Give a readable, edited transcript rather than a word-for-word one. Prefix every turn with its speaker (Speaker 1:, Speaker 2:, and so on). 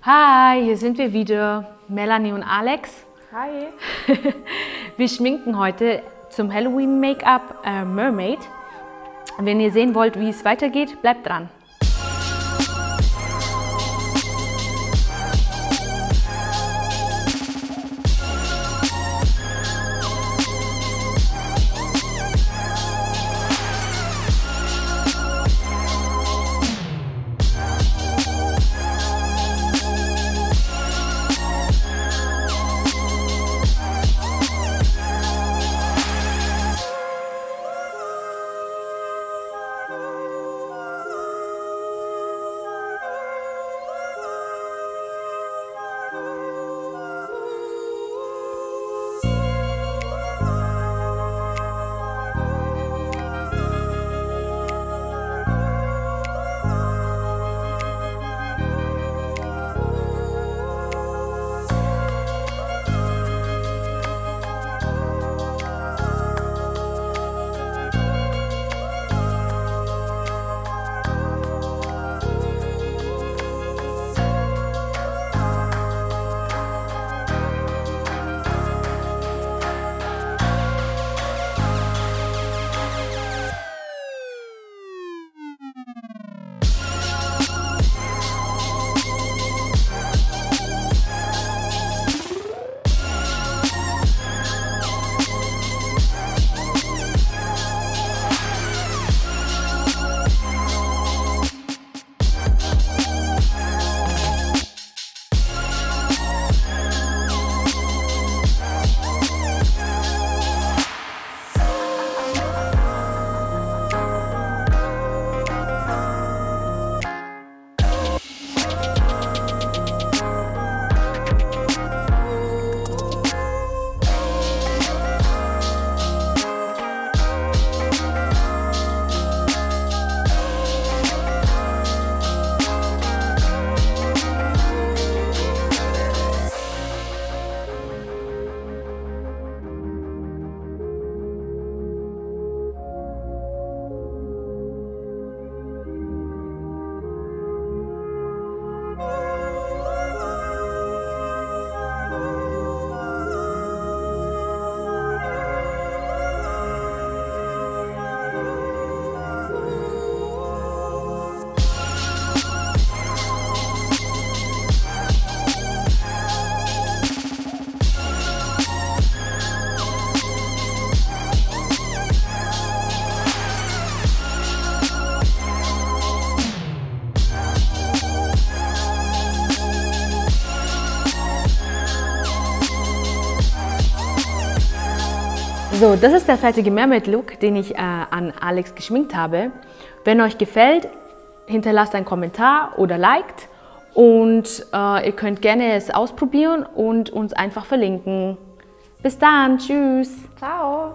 Speaker 1: Hi, hier sind wir wieder, Melanie und Alex.
Speaker 2: Hi.
Speaker 1: Wir schminken heute zum Halloween-Make-up Mermaid. Wenn ihr sehen wollt, wie es weitergeht, bleibt dran. So, das ist der fertige Mermaid-Look, den ich an Alex geschminkt habe. Wenn euch gefällt, hinterlasst einen Kommentar oder liked und ihr könnt gerne es ausprobieren und uns einfach verlinken. Bis dann, tschüss!
Speaker 2: Ciao.